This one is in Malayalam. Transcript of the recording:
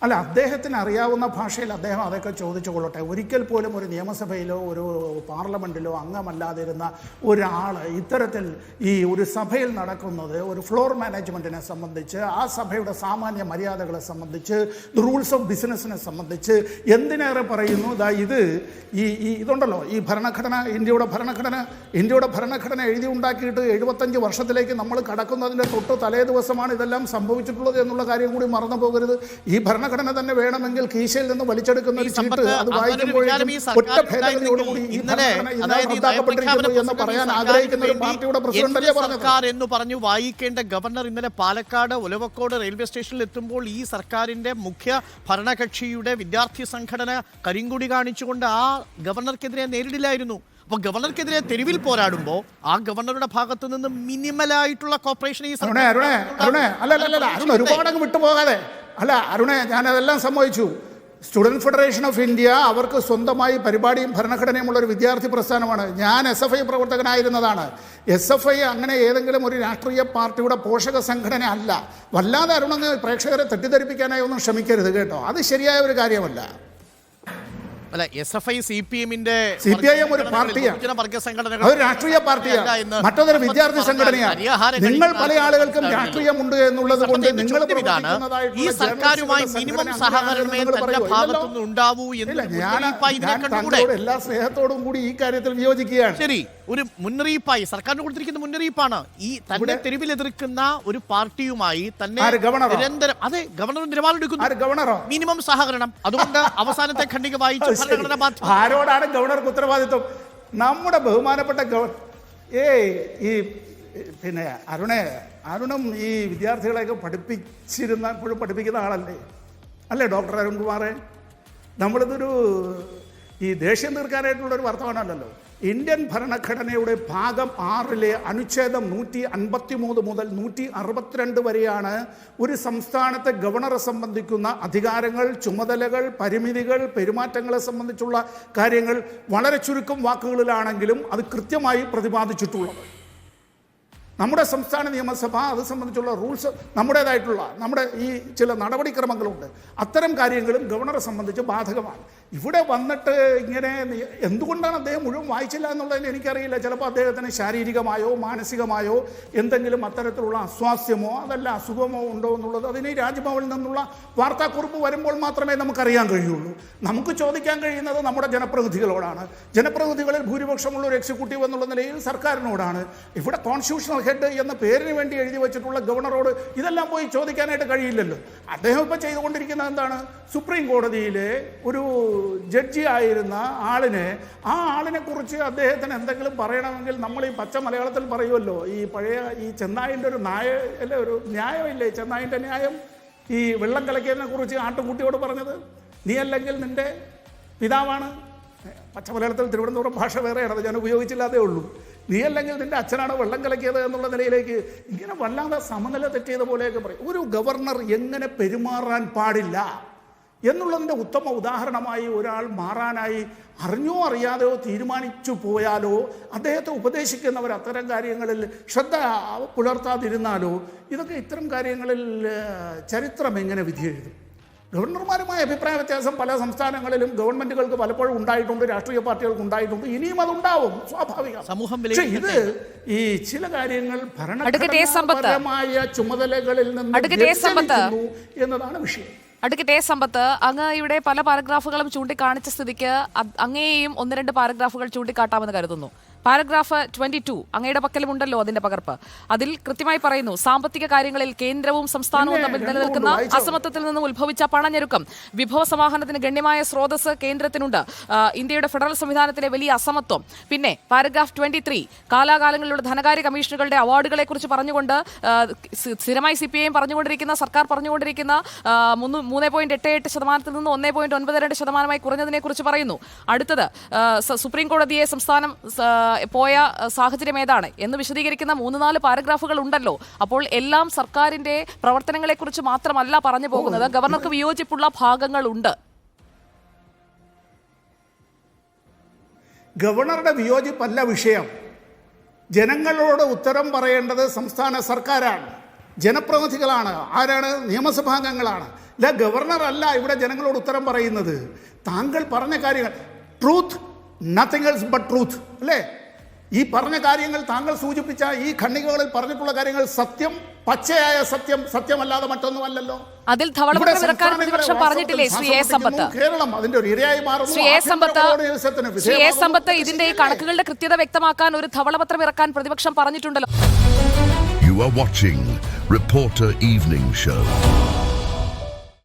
അല്ല, അദ്ദേഹത്തിന് അറിയാവുന്ന ഭാഷയിൽ അദ്ദേഹം അതൊക്കെ ചോദിച്ചു കൊള്ളട്ടെ. ഒരിക്കൽ പോലും ഒരു നിയമസഭയിലോ ഒരു പാർലമെൻറ്റിലോ അംഗമല്ലാതിരുന്ന ഒരാൾ ഇത്തരത്തിൽ ഈ ഒരു സഭയിൽ നടക്കുന്നത് ഒരു ഫ്ലോർ മാനേജ്മെൻറ്റിനെ സംബന്ധിച്ച്, ആ സഭയുടെ സാമാന്യ മര്യാദകളെ സംബന്ധിച്ച്, റൂൾസ് ഓഫ് ബിസിനസ്സിനെ സംബന്ധിച്ച് എന്തിനേറെ പറയുന്നു. ഇതുണ്ടല്ലോ, ഈ ഭരണഘടന, ഇന്ത്യയുടെ ഭരണഘടന എഴുതി ഉണ്ടാക്കിയിട്ട് 75 വർഷത്തിലേക്ക് നമ്മൾ കടക്കുന്നതിൻ്റെ തൊട്ട് തലേ ദിവസമാണ് ഇതെല്ലാം സംഭവിച്ചിട്ടുള്ളത് എന്നുള്ള കാര്യം കൂടി മറന്നു പോകരുത്. ഈ ഭരണഘടന തന്നെ വേണമെങ്കിൽ കീശയിൽ നിന്ന് വലിച്ചെടുക്കുന്ന ഒരു ചീട്ട് അത് വായിക്കുമ്പോഴേക്കും ഒറ്റ ഭേദഗതിയോടുകൂടി ഈ ഭരണഘടന റദ്ദാക്കപ്പെട്ടിരിക്കുന്നു എന്ന് പറയാൻ ആഗ്രഹിക്കുന്ന ഒരു പാർട്ടിയുടെ പ്രസിഡന്റല്ലേ പറഞ്ഞത് എന്ന് പറഞ്ഞു. വായിക്കേണ്ട ഗവർണർ ഇന്നലെ പാലക്കാട് ഒലവക്കോട് റെയിൽവേ സ്റ്റേഷനിൽ എത്തുമ്പോൾ ഈ സർക്കാരിന്റെ മുഖ്യ ഭരണകക്ഷിയുടെ വിദ്യാർത്ഥി സംഘടന കരിങ്കൊടി കാണിച്ചുകൊണ്ട് ആ ഗവർണർക്കെതിരെ നേരിടില്ലായിരുന്നു. അപ്പൊ ഗവർണർക്കെതിരെ തെരുവിൽ പോരാടുമ്പോൾ ആ ഗവർണറുടെ ഭാഗത്തു നിന്ന് മിനിമലായിട്ടുള്ള കോപ്പറേഷൻ ഈ ഒരുപാട് വിട്ടുപോകാതെ അല്ല അരുണേ, ഞാനതെല്ലാം സമ്മതിച്ചു. സ്റ്റുഡൻറ് ഫെഡറേഷൻ ഓഫ് ഇന്ത്യ അവർക്ക് സ്വന്തമായി പരിപാടിയും ഭരണഘടനയുമുള്ളൊരു വിദ്യാർത്ഥി പ്രസ്ഥാനമാണ്. ഞാൻ SFI പ്രവർത്തകനായിരുന്നതാണ്. SFI അങ്ങനെ ഏതെങ്കിലും ഒരു രാഷ്ട്രീയ പാർട്ടിയുടെ പോഷക സംഘടന അല്ല. വല്ലാതെ അരുണങ്ങ് പ്രേക്ഷകരെ തെറ്റിദ്ധരിപ്പിക്കാനായി ഒന്നും ശ്രമിക്കരുത് കേട്ടോ, അത് ശരിയായ ഒരു കാര്യമല്ല. അല്ല, SFI CPIM ഒരു പാർട്ടിയാണ്, ഒരു രാഷ്ട്രീയ പാർട്ടിയാണ്, മറ്റൊരു വിദ്യാർത്ഥി സംഘടനയാണ്. നിങ്ങൾ പല ആളുകൾക്കും രാഷ്ട്രീയമുണ്ട് എന്നുള്ളത് കൊണ്ട് നിങ്ങൾ ഈ സർക്കാരുമായി മിനിമം സഹകരണമേ തന്റെ ഭാഗത്തുനിന്ന് ഉണ്ടാവൂ എന്ന് എല്ലാ സ്നേഹത്തോടും കൂടി ഈ കാര്യത്തിൽ വിയോജിക്കുകയാണ്. ശരി, ഒരു മുന്നറിയിപ്പായി സർക്കാരിന് കൊടുത്തിരിക്കുന്ന മുന്നറിയിപ്പാണ് ഈ തന്നെ തെരുവിൽ എതിർക്കുന്ന ഒരു പാർട്ടിയുമായി തന്നെ നിരന്തരം ഗവർണർ നിലപാടെടുക്കുന്നു. മിനിമം സഹകരണം. അതുകൊണ്ട് അവസാനത്തെ ഖണ്ഡിക വായിച്ചു. ആരോടാണ് ഗവർണർക്ക് ഉത്തരവാദിത്വം? നമ്മുടെ ബഹുമാനപ്പെട്ട പിന്നെ അരുണും ഈ വിദ്യാർത്ഥികളെയൊക്കെ ഇപ്പോഴും പഠിപ്പിക്കുന്ന ആളല്ലേ അല്ലേ ഡോക്ടർ അരുൺകുമാറെ? നമ്മളിതൊരു ഈ ദേഷ്യം തീർക്കാനായിട്ടുള്ളൊരു വർത്തമാനമല്ലല്ലോ. ഇന്ത്യൻ ഭരണഘടനയുടെ ഭാഗം 6 അനുച്ഛേദം 153 മുതൽ 162 വരെയാണ് ഒരു സംസ്ഥാനത്തെ ഗവർണറെ സംബന്ധിക്കുന്ന അധികാരങ്ങൾ, ചുമതലകൾ, പരിമിതികൾ, പെരുമാറ്റങ്ങളെ സംബന്ധിച്ചുള്ള കാര്യങ്ങൾ വളരെ ചുരുക്കം വാക്കുകളിലാണെങ്കിലും അത് കൃത്യമായി പ്രതിപാദിച്ചിട്ടുള്ളത്. നമ്മുടെ സംസ്ഥാന നിയമസഭ അത് സംബന്ധിച്ചുള്ള റൂൾസ് നമ്മുടെ ഈ ചില നടപടിക്രമങ്ങളുണ്ട്. അത്തരം കാര്യങ്ങളും ഗവർണറെ സംബന്ധിച്ച് ബാധകമാണ്. ഇവിടെ വന്നിട്ട് ഇങ്ങനെ എന്തുകൊണ്ടാണ് അദ്ദേഹം മുഴുവൻ വായിച്ചില്ല എന്നുള്ളതിന് എനിക്കറിയില്ല. ചിലപ്പോൾ അദ്ദേഹത്തിന് ശാരീരികമായോ മാനസികമായോ എന്തെങ്കിലും അത്തരത്തിലുള്ള അസ്വാസ്ഥ്യമോ അതല്ല അസുഖമോ ഉണ്ടോ എന്നുള്ളത് അതിന് രാജ്ഭവനിൽ നിന്നുള്ള വാർത്താക്കുറിപ്പ് വരുമ്പോൾ മാത്രമേ നമുക്കറിയാൻ കഴിയുള്ളൂ. നമുക്ക് ചോദിക്കാൻ കഴിയുന്നത് നമ്മുടെ ജനപ്രതിനിധികളോടാണ്. ജനപ്രതിനിധികളിൽ ഭൂരിപക്ഷമുള്ള ഒരു എക്സിക്യൂട്ടീവ് എന്നുള്ള നിലയിൽ സർക്കാരിനോടാണ്. ഇവിടെ കോൺസ്റ്റിറ്റ്യൂഷണൽ ഹെഡ് എന്ന പേരിന് വേണ്ടി എഴുതി വെച്ചിട്ടുള്ള ഗവർണറോട് ഇതെല്ലാം പോയി ചോദിക്കാനായിട്ട് കഴിയില്ലല്ലോ. അദ്ദേഹം ഇപ്പം ചെയ്തുകൊണ്ടിരിക്കുന്നത് എന്താണ്? സുപ്രീം കോടതിയിലെ ഒരു ജഡ്ജി ആയിരുന്ന ആ ആളിനെ കുറിച്ച് അദ്ദേഹത്തിന് എന്തെങ്കിലും പറയണമെങ്കിൽ നമ്മൾ ഈ പച്ച മലയാളത്തിൽ പറയുമല്ലോ, ഈ പഴയ ഈ ചെന്നായിൻ്റെ ഒരു ന്യായമില്ലേ, ചെന്നായിൻ്റെ ന്യായം, ഈ വെള്ളം കലക്കിയതിനെ കുറിച്ച് ആട്ടുകുട്ടിയോട് പറഞ്ഞത്, നീ അല്ലെങ്കിൽ നിന്റെ പിതാവാണ്. പച്ച മലയാളത്തിൽ തിരുവനന്തപുരം ഭാഷ വേറെയാണ്, അത് ഞാൻ ഉപയോഗിച്ചില്ലാതേ ഉള്ളൂ. നീ അല്ലെങ്കിൽ നിന്റെ അച്ഛനാണ് വെള്ളം കലക്കിയത് എന്നുള്ള നിലയിലേക്ക് ഇങ്ങനെ വല്ലാതെ സമനില തെറ്റിയത് പോലെയൊക്കെ പറയും. ഒരു ഗവർണർ എങ്ങനെ പെരുമാറാൻ പാടില്ല എന്നുള്ളതിൻ്റെ ഉത്തമ ഉദാഹരണമായി ഒരാൾ മാറാനായി അറിഞ്ഞോ അറിയാതെയോ തീരുമാനിച്ചു പോയാലോ, അദ്ദേഹത്തെ ഉപദേശിക്കുന്നവർ അത്തരം കാര്യങ്ങളിൽ ശ്രദ്ധ പുലർത്താതിരുന്നാലോ, ഇതൊക്കെ ഇത്തരം കാര്യങ്ങളിൽ ചരിത്രം എങ്ങനെ വിധി എഴുതും? ഗവർണർമാരുമായ അഭിപ്രായ വ്യത്യാസം പല സംസ്ഥാനങ്ങളിലും ഗവൺമെന്റുകൾക്ക് പലപ്പോഴും ഉണ്ടായിട്ടുണ്ട്, രാഷ്ട്രീയ പാർട്ടികൾക്ക് ഉണ്ടായിട്ടുണ്ട്, ഇനിയും അതുണ്ടാവും, സ്വാഭാവികം. പക്ഷേ ഇത് ഈ ചില കാര്യങ്ങൾ ഭരണഘടനാപരമായ ചുമതലകളിൽ നിന്ന് എന്നതാണ് വിഷയം. അഡ്വക്കേറ്റ് സമ്പത്ത്, അങ്ങ് ഇവിടെ പല പാരഗ്രാഫുകളും ചൂണ്ടിക്കാണിച്ച സ്ഥിതിക്ക് അങ്ങയെയും 1-2 പാരഗ്രാഫുകൾ ചൂണ്ടിക്കാട്ടാമെന്ന് കരുതുന്നു. പാരഗ്രാഫ് 22 അങ്ങയുടെ പക്കലുമുണ്ടല്ലോ അതിന്റെ പകർപ്പ്. അതിൽ കൃത്യമായി പറയുന്നു, സാമ്പത്തിക കാര്യങ്ങളിൽ കേന്ദ്രവും സംസ്ഥാനവും തമ്മിൽ നിലനിൽക്കുന്ന അസമത്വത്തിൽ നിന്നും ഉത്ഭവിച്ച പണഞ്ഞെരുക്കം, വിഭവ സമാഹരണത്തിന് ഗണ്യമായ സ്രോതസ് കേന്ദ്രത്തിനുണ്ട്, ഇന്ത്യയുടെ ഫെഡറൽ സംവിധാനത്തിലെ വലിയ അസമത്വം. പിന്നെ പാരഗ്രാഫ് 23 കാലാകാലങ്ങളിലുള്ള ധനകാര്യ കമ്മീഷനുകളുടെ അവാർഡുകളെ കുറിച്ച് പറഞ്ഞുകൊണ്ട് സ്ഥിരമായി CPIM പറഞ്ഞുകൊണ്ടിരിക്കുന്ന, സർക്കാർ പറഞ്ഞുകൊണ്ടിരിക്കുന്ന 3.88% നിന്ന് 1.92% കുറഞ്ഞതിനെ കുറിച്ച് പറയുന്നു. അടുത്തത് സുപ്രീം കോടതിയെ സംസ്ഥാനം പോയ സാഹചര്യം ഏതാണ് എന്ന് വിശദീകരിക്കുന്ന 3-4 പാരഗ്രാഫുകൾ ഉണ്ടല്ലോ. അപ്പോൾ എല്ലാം സർക്കാരിന്റെ പ്രവർത്തനങ്ങളെ കുറിച്ച് മാത്രമല്ല പറഞ്ഞു പോകുന്നത്, ഗവർണർക്ക് വിയോജിപ്പുള്ള ഭാഗങ്ങളുണ്ട്. ഗവർണറുടെ വിയോജിപ്പല്ല വിഷയം. ജനങ്ങളോട് ഉത്തരം പറയേണ്ടത് സംസ്ഥാന സർക്കാരാണ്. ജനപ്രതിനിധികളാണ്. ആരാണ്? നിയമസഭാംഗങ്ങളാണ്. ഇല്ല, ഗവർണർ അല്ല ഇവിടെ ജനങ്ങളോട് ഉത്തരം പറയുന്നത്. താങ്കൾ പറഞ്ഞ കാര്യങ്ങൾ truth, nothing else but truth, അല്ലേ? ഈ പറഞ്ഞ കാര്യങ്ങൾ, താങ്കൾ സൂചിപ്പിച്ച ഈ ഖണ്ഡികകളിൽ പറഞ്ഞിട്ടുള്ള കാര്യങ്ങൾ സത്യം, പച്ചയായ സത്യം, സത്യമല്ലാതെ മറ്റൊന്നുമല്ലല്ലോ. അതിൽ ധവളപത്രം ഇറക്കാൻ പ്രതിപക്ഷം പറഞ്ഞിട്ടില്ലേ ശ്രീ എ സമ്പത്ത്? കേരളം അതിന്റെ ഒരു ഇരയായി മാറുന്നു. ശ്രീ എ സമ്പത്ത് ഇതിന്റെ ഈ കണക്കുകളുടെ കൃത്യത വ്യക്തമാക്കാൻ ഒരു ധവളപത്രം ഇറക്കാൻ പ്രതിപക്ഷം പറഞ്ഞിട്ടുണ്ടല്ലോ. You are watching Reporter Evening Show.